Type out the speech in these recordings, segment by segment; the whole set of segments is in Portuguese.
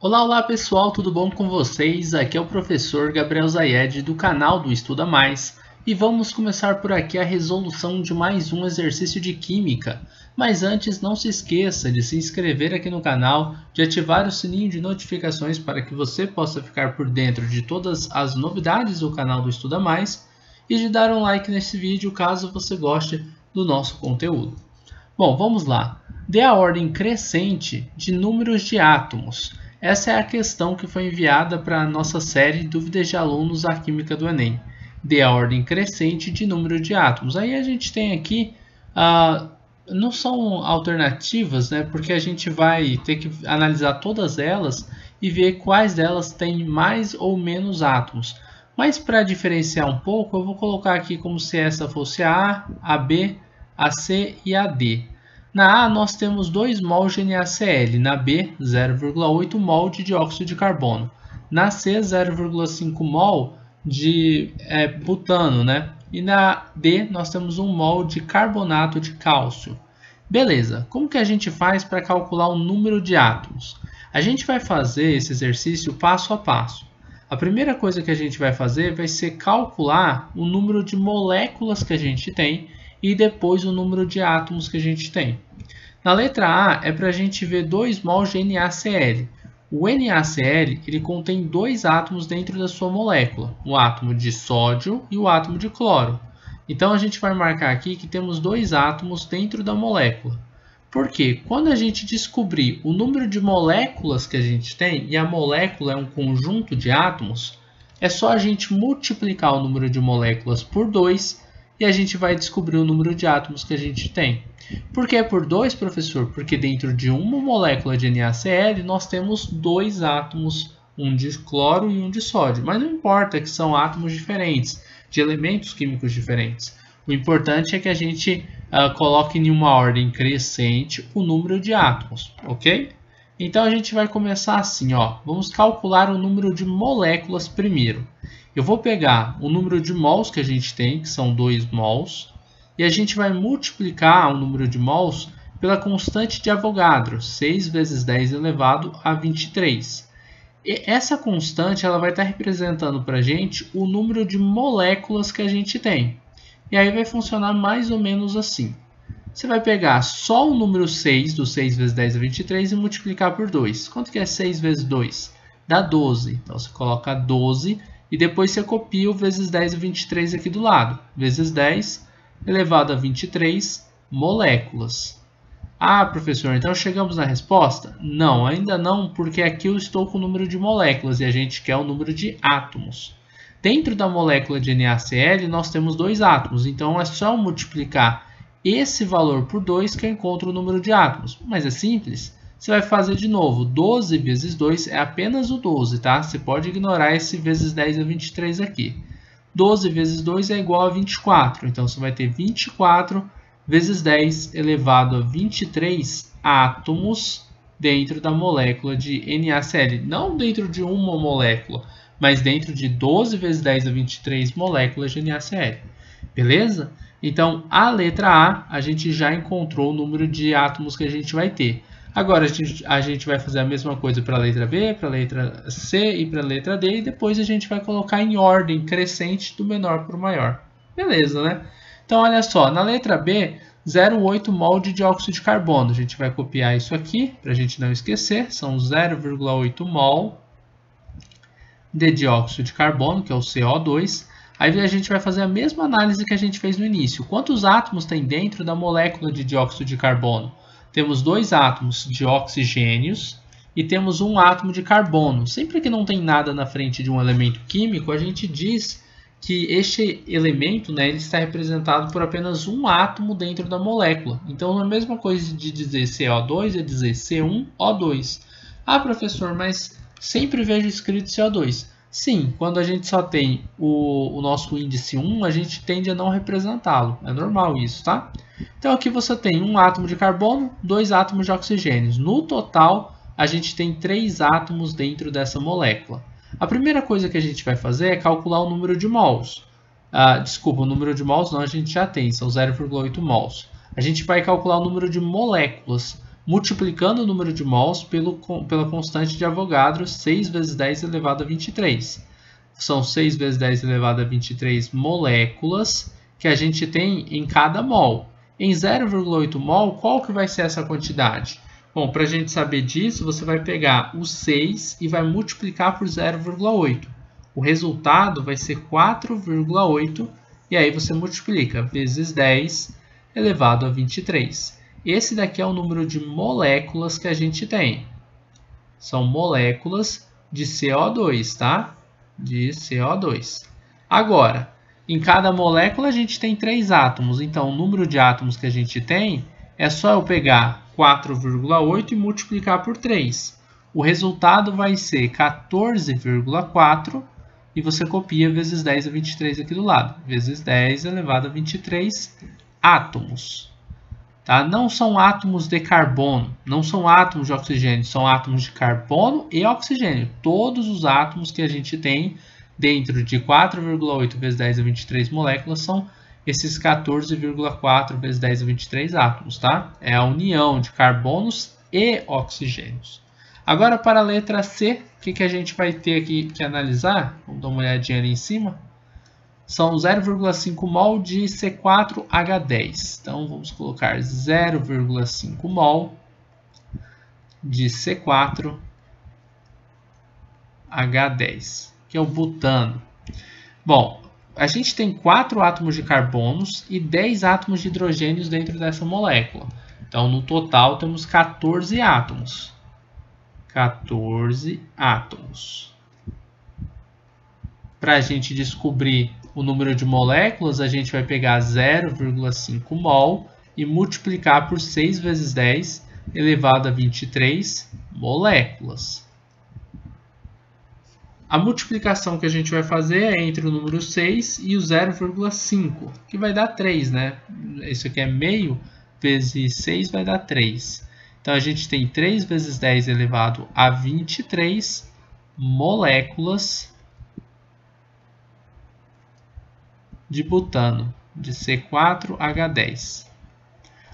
Olá, olá pessoal, tudo bom com vocês? Aqui é o professor Gabriel Zayed do canal do Estuda Mais e vamos começar por aqui a resolução de mais um exercício de Química. Mas antes, não se esqueça de se inscrever aqui no canal, de ativar o sininho de notificações para que você possa ficar por dentro de todas as novidades do canal do Estuda Mais e de dar um like nesse vídeo caso você goste do nosso conteúdo. Bom, vamos lá. Dê a ordem crescente de números de átomos. Essa é a questão que foi enviada para a nossa série Dúvidas de Alunos da Química do Enem. Dê a ordem crescente de número de átomos. Aí a gente tem aqui, não são alternativas, né? Porque a gente vai ter que analisar todas elas e ver quais delas têm mais ou menos átomos. Mas para diferenciar um pouco, eu vou colocar aqui como se essa fosse a A, a B, a C e a D. Na A, nós temos 2 mol de NaCl, na B, 0,8 mol de dióxido de carbono, na C, 0,5 mol de butano, né? E na D, nós temos 1 mol de carbonato de cálcio. Beleza, como que a gente faz para calcular o número de átomos? A gente vai fazer esse exercício passo a passo. A primeira coisa que a gente vai fazer vai ser calcular o número de moléculas que a gente tem e depois o número de átomos que a gente tem. Na letra A é para a gente ver 2 mol de NaCl. O NaCl ele contém 2 átomos dentro da sua molécula, o átomo de sódio e o átomo de cloro. Então a gente vai marcar aqui que temos 2 átomos dentro da molécula. Porque quando a gente descobrir o número de moléculas que a gente tem, e a molécula é um conjunto de átomos, é só a gente multiplicar o número de moléculas por 2 e a gente vai descobrir o número de átomos que a gente tem. Por que por 2, professor? Porque dentro de uma molécula de NaCl nós temos 2 átomos, um de cloro e um de sódio. Mas não importa que são átomos diferentes, de elementos químicos diferentes. O importante é que a gente coloque em uma ordem crescente o número de átomos, ok? Então a gente vai começar assim, ó. Vamos calcular o número de moléculas primeiro. Eu vou pegar o número de mols que a gente tem, que são 2 mols, e a gente vai multiplicar o número de mols pela constante de Avogadro, 6 vezes 10 elevado a 23. E essa constante ela vai estar representando para a gente o número de moléculas que a gente tem. E aí vai funcionar mais ou menos assim. Você vai pegar só o número 6, do 6 vezes 10 a 23, e multiplicar por 2. Quanto que é 6 vezes 2? Dá 12. Então você coloca 12 e depois você copia o vezes 10 a 23 aqui do lado. Vezes 10 elevado a 23 moléculas. Ah, professor, então chegamos na resposta? Não, ainda não, porque aqui eu estou com o número de moléculas e a gente quer o número de átomos. Dentro da molécula de NaCl nós temos 2 átomos, então é só multiplicar esse valor por 2 que eu encontro o número de átomos. Mas é simples. Você vai fazer de novo. 12 vezes 2 é apenas o 12, tá? Você pode ignorar esse vezes 10 a 23 aqui. 12 vezes 2 é igual a 24. Então, você vai ter 24 vezes 10 elevado a 23 átomos dentro da molécula de NaCl. Não dentro de uma molécula, mas dentro de 12 vezes 10 a 23 moléculas de NaCl. Beleza? Então, a letra A gente já encontrou o número de átomos que a gente vai ter. Agora, a gente vai fazer a mesma coisa para a letra B, para a letra C e para a letra D. E depois a gente vai colocar em ordem crescente do menor para o maior. Beleza, né? Então, olha só. Na letra B, 0,8 mol de dióxido de carbono. A gente vai copiar isso aqui para a gente não esquecer. São 0,8 mol de dióxido de carbono, que é o CO2. Aí a gente vai fazer a mesma análise que a gente fez no início. Quantos átomos tem dentro da molécula de dióxido de carbono? Temos 2 átomos de oxigênios e temos um átomo de carbono. Sempre que não tem nada na frente de um elemento químico, a gente diz que este elemento, né, ele está representado por apenas um átomo dentro da molécula. Então, a mesma coisa de dizer CO2 é dizer C1O2. Ah, professor, mas sempre vejo escrito CO2. Sim, quando a gente só tem o nosso índice 1, a gente tende a não representá-lo. É normal isso, tá? Então aqui você tem um átomo de carbono, 2 átomos de oxigênio. No total, a gente tem 3 átomos dentro dessa molécula. A primeira coisa que a gente vai fazer é calcular o número de mols. Desculpa, o número de mols não, a gente já tem, são 0,8 mols. A gente vai calcular o número de moléculas. multiplicando o número de mols pela constante de Avogadro, 6 vezes 10 elevado a 23. São 6 vezes 10 elevado a 23 moléculas que a gente tem em cada mol. Em 0,8 mol, qual que vai ser essa quantidade? Bom, para a gente saber disso, você vai pegar o 6 e vai multiplicar por 0,8. O resultado vai ser 4,8 e aí você multiplica vezes 10 elevado a 23. Esse daqui é o número de moléculas que a gente tem. São moléculas de CO2, tá? De CO2. Agora, em cada molécula a gente tem 3 átomos. Então, o número de átomos que a gente tem é só eu pegar 4,8 e multiplicar por 3. O resultado vai ser 14,4 e você copia vezes 10 a 23 aqui do lado. Vezes 10 elevado a 23 átomos. Tá? Não são átomos de carbono, não são átomos de oxigênio, são átomos de carbono e oxigênio. Todos os átomos que a gente tem dentro de 4,8 vezes 10 a 23 moléculas são esses 14,4 vezes 10 a 23 átomos, tá? É a união de carbonos e oxigênios. Agora, para a letra C, o que a gente vai ter aqui que analisar? Vamos dar uma olhadinha ali em cima. São 0,5 mol de C4H10. Então, vamos colocar 0,5 mol de C4H10, que é o butano. Bom, a gente tem 4 átomos de carbonos e 10 átomos de hidrogênios dentro dessa molécula. Então, no total, temos 14 átomos. 14 átomos. Para a gente descobrir o número de moléculas, a gente vai pegar 0,5 mol e multiplicar por 6 vezes 10 elevado a 23 moléculas. A multiplicação que a gente vai fazer é entre o número 6 e o 0,5, que vai dar 3, né? Isso aqui é meio vezes 6 vai dar 3. Então, a gente tem 3 vezes 10 elevado a 23 moléculas de butano, de C4H10.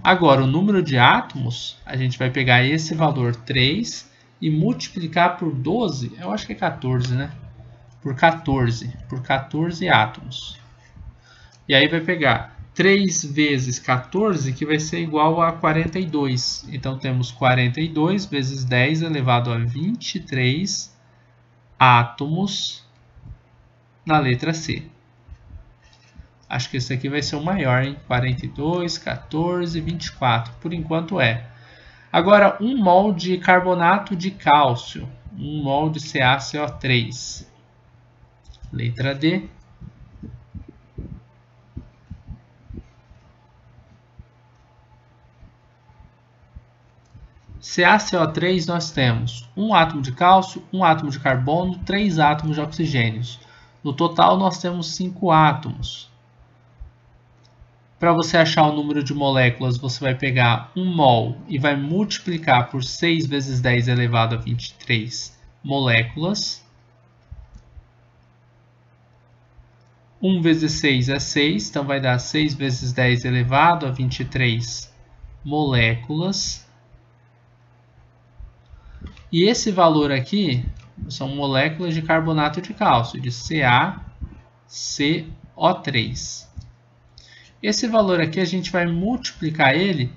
Agora, o número de átomos, a gente vai pegar esse valor 3 e multiplicar por 12, eu acho que é 14, né? Por 14 átomos. E aí vai pegar 3 vezes 14, que vai ser igual a 42. Então, temos 42 vezes 10 elevado a 23 átomos na letra C. Acho que esse aqui vai ser o maior, hein? 42, 14, 24. Por enquanto é. Agora, 1 mol de carbonato de cálcio. 1 mol de CaCO3. Letra D. CaCO3 nós temos 1 átomo de cálcio, 1 átomo de carbono, 3 átomos de oxigênios. No total, nós temos 5 átomos. Para você achar o número de moléculas, você vai pegar 1 mol e vai multiplicar por 6 vezes 10 elevado a 23 moléculas. 1 vezes 6 é 6, então vai dar 6 vezes 10 elevado a 23 moléculas. E esse valor aqui são moléculas de carbonato de cálcio, de CaCO3. Esse valor aqui a gente vai multiplicar ele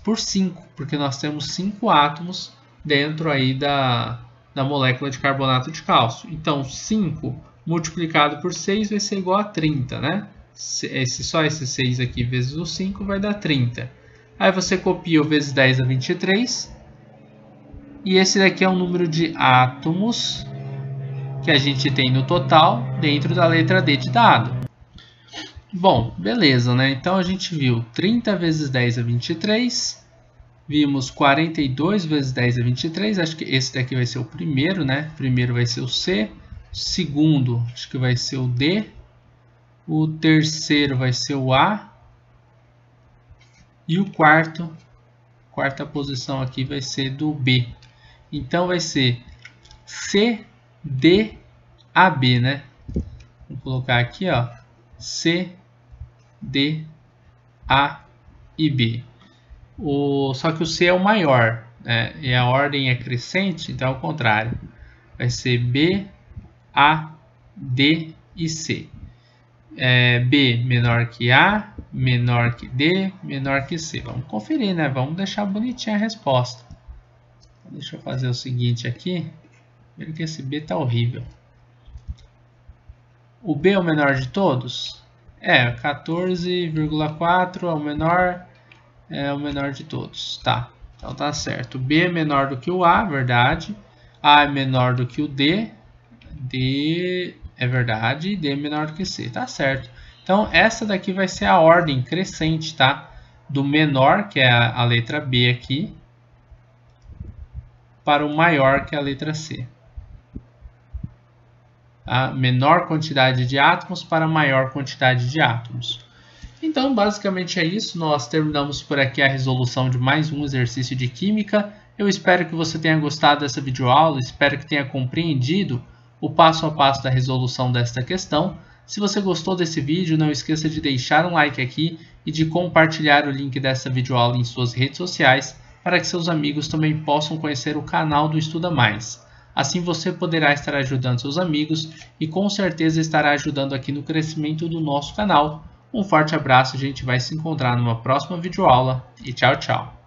por 5, porque nós temos 5 átomos dentro aí da molécula de carbonato de cálcio. Então, 5 multiplicado por 6 vai ser igual a 30, né? Só esse 6 aqui vezes o 5 vai dar 30. Aí você copia o vezes 10 a 23. E esse daqui é o número de átomos que a gente tem no total dentro da letra D de dado. Bom, beleza, né? Então a gente viu 30 vezes 10 a 23, vimos 42 vezes 10 a 23, acho que esse daqui vai ser o primeiro, né? O primeiro vai ser o C, o segundo acho que vai ser o D, o terceiro vai ser o A, e o quarta posição aqui vai ser do B. Então vai ser C, D, AB, né? Vou colocar aqui, ó, C, D, A e B. só que o C é o maior, né? E a ordem é crescente, então é o contrário. Vai ser B, A, D e C. B menor que A, menor que D, menor que C. Vamos conferir, né? Vamos deixar bonitinha a resposta. Deixa eu fazer o seguinte aqui. Primeiro que esse B está horrível. O B é o menor de todos? 14,4 é o menor de todos. Tá, então tá certo. O B é menor do que o A, verdade. A é menor do que o D. D é verdade. D é menor do que C, tá certo. Então essa daqui vai ser a ordem crescente, tá? Do menor, que é a letra B aqui, para o maior, que é a letra C. A menor quantidade de átomos para a maior quantidade de átomos. Então, basicamente é isso. Nós terminamos por aqui a resolução de mais um exercício de química. Eu espero que você tenha gostado dessa videoaula, espero que tenha compreendido o passo a passo da resolução desta questão. Se você gostou desse vídeo, não esqueça de deixar um like aqui e de compartilhar o link dessa videoaula em suas redes sociais para que seus amigos também possam conhecer o canal do Estuda Mais. Assim você poderá estar ajudando seus amigos e com certeza estará ajudando aqui no crescimento do nosso canal. Um forte abraço, a gente vai se encontrar numa próxima videoaula e tchau, tchau!